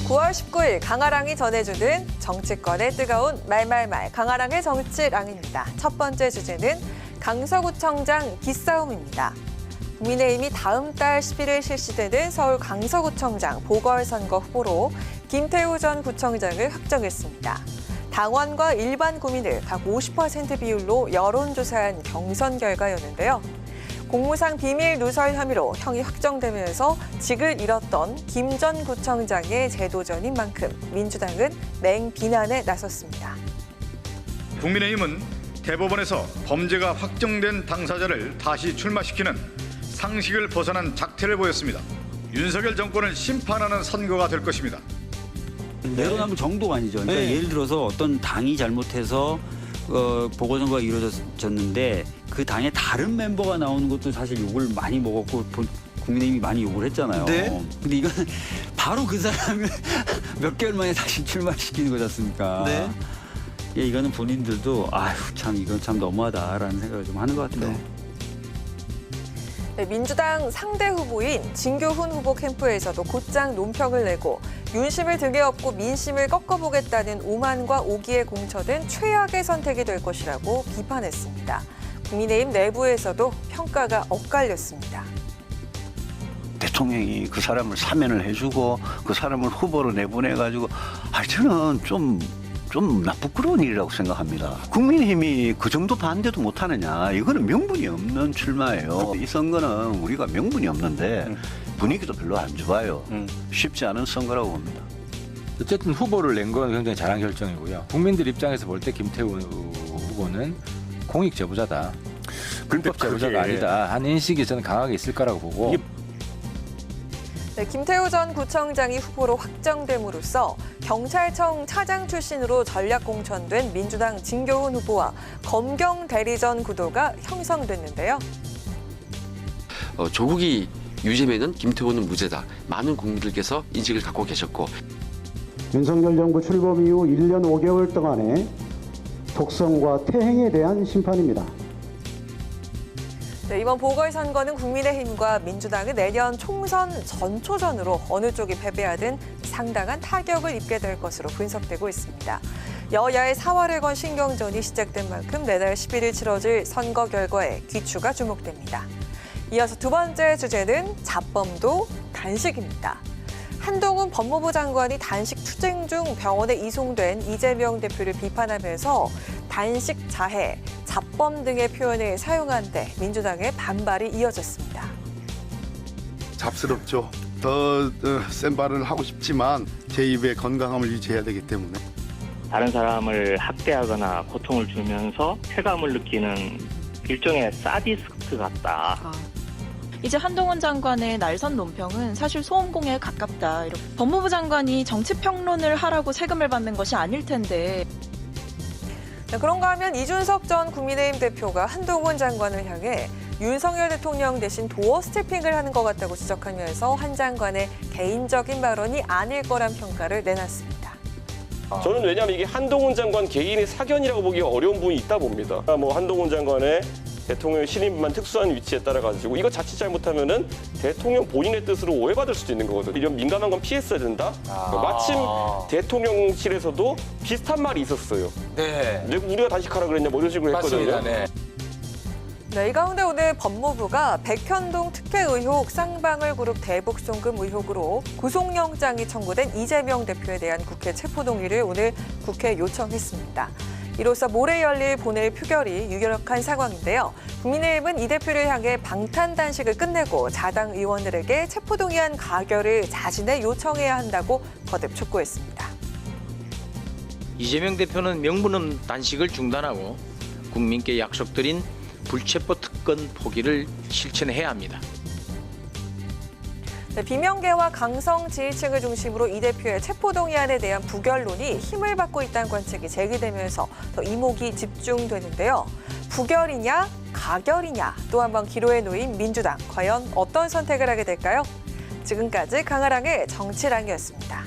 9월 19일 강아랑이 전해주는 정치권의 뜨거운 말말말 강아랑의 정치랑입니다. 첫 번째 주제는 강서구청장 기싸움입니다. 국민의힘이 다음 달 11일 실시되는 서울 강서구청장 보궐선거 후보로 김태우 전 구청장을 확정했습니다. 당원과 일반 국민을 각 50% 비율로 여론조사한 경선 결과였는데요. 공무상 비밀 누설 혐의로 형이 확정되면서 직을 잃었던 김 전 구청장의 재도전인 만큼 민주당은 맹비난에 나섰습니다. 국민의힘은 대법원에서 범죄가 확정된 당사자를 다시 출마시키는 상식을 벗어난 작태를 보였습니다. 윤석열 정권을 심판하는 선거가 될 것입니다. 내로남불 정도가 아니죠. 그러니까 예를 들어서 어떤 당이 잘못해서 보궐선거가 이루어졌는데 그 당에 다른 멤버가 나오는 것도 사실 욕을 많이 먹었고 국민의힘이 많이 욕을 했잖아요. 네. 근데 이건 바로 그 사람을 몇 개월 만에 다시 출마시키는 거지 않습니까? 네. 예, 이거는 본인들도 아휴 참 이건 참 너무하다라는 생각을 좀 하는 것 같아요. 네, 민주당 상대 후보인 진교훈 후보 캠프에서도 곧장 논평을 내고 윤심을 등에 업고 민심을 꺾어보겠다는 오만과 오기에 공처된 최악의 선택이 될 것이라고 비판했습니다. 국민의힘 내부에서도 평가가 엇갈렸습니다. 대통령이 그 사람을 사면을 해주고 그 사람을 후보로 내보내가지고 저는 좀 부끄러운 일이라고 생각합니다. 국민의힘이 그 정도 반대도 못하느냐. 이거는 명분이 없는 출마예요. 이 선거는 우리가 명분이 없는데 분위기도 별로 안 좋아요. 쉽지 않은 선거라고 봅니다. 어쨌든 후보를 낸 건 굉장히 잘한 결정이고요. 국민들 입장에서 볼 때 김태우 후보는 공익 제보자다. 불법 제보자가 아니다 하는 인식이 저는 강하게 있을 거라고 보고. 네, 김태우 전 구청장이 후보로 확정됨으로써 경찰청 차장 출신으로 전략 공천된 민주당 진교훈 후보와 검경 대리전 구도가 형성됐는데요. 조국이 유죄면은 김태우는 무죄다. 많은 국민들께서 인식을 갖고 계셨고. 윤석열 정부 출범 이후 1년 5개월 동안의 독성과 퇴행에 대한 심판입니다. 네, 이번 보궐선거는 국민의힘과 민주당은 내년 총선 전초전으로 어느 쪽이 패배하든 상당한 타격을 입게 될 것으로 분석되고 있습니다. 여야의 4활을 건 신경전이 시작된 만큼 내달 11일 치러질 선거 결과에 귀추가 주목됩니다. 이어서 두 번째 주제는 잡범도 단식입니다. 한동훈 법무부 장관이 단식 투쟁 중 병원에 이송된 이재명 대표를 비판하면서 단식 자해, 잡범 등의 표현을 사용한 데 민주당의 반발이 이어졌습니다. 잡스럽죠. 더 센 발언을 하고 싶지만 제 입의 건강함을 유지해야 되기 때문에. 다른 사람을 학대하거나 고통을 주면서 쾌감을 느끼는 일종의 사디스트 같다. 이제 한동훈 장관의 날선 논평은 사실 소음공에 가깝다. 법무부 장관이 정치평론을 하라고 세금을 받는 것이 아닐 텐데. 네, 그런가 하면 이준석 전 국민의힘 대표가 한동훈 장관을 향해 윤석열 대통령 대신 도어 스태핑을 하는 것 같다고 지적하면서 한 장관의 개인적인 발언이 아닐 거란 평가를 내놨습니다. 저는 왜냐하면 이게 한동훈 장관 개인의 사견이라고 보기가 어려운 부분이 있다 봅니다. 한동훈 장관의 대통령 신임만 특수한 위치에 따라 가지고 이거 자칫 잘못하면은 대통령 본인의 뜻으로 오해받을 수도 있는 거거든요. 이런 민감한 건 피했어야 된다. 마침 대통령실에서도 비슷한 말이 있었어요. 네. 우리가 단식하라 그랬냐 뭐 이런 식으로 했거든요. 맞습니다. 네, 이 가운데 오늘 법무부가 백현동 특혜 의혹 쌍방울 그룹 대북 송금 의혹으로 구속영장이 청구된 이재명 대표에 대한 국회 체포동의를 오늘 국회에 요청했습니다. 이로써 모레 열릴 본회의 표결이 유력한 상황인데요. 국민의힘은 이 대표를 향해 방탄 단식을 끝내고 자당 의원들에게 체포동의안 가결을 자진해 요청해야 한다고 거듭 촉구했습니다. 이재명 대표는 명분없는 단식을 중단하고 국민께 약속드린 불체포 특권 포기를 실천해야 합니다. 네, 비명계와 강성 지지층을 중심으로 이 대표의 체포동의안에 대한 부결론이 힘을 받고 있다는 관측이 제기되면서 더 이목이 집중되는데요. 부결이냐 가결이냐 또 한 번 기로에 놓인 민주당. 과연 어떤 선택을 하게 될까요? 지금까지 강아랑의 정치랑이었습니다.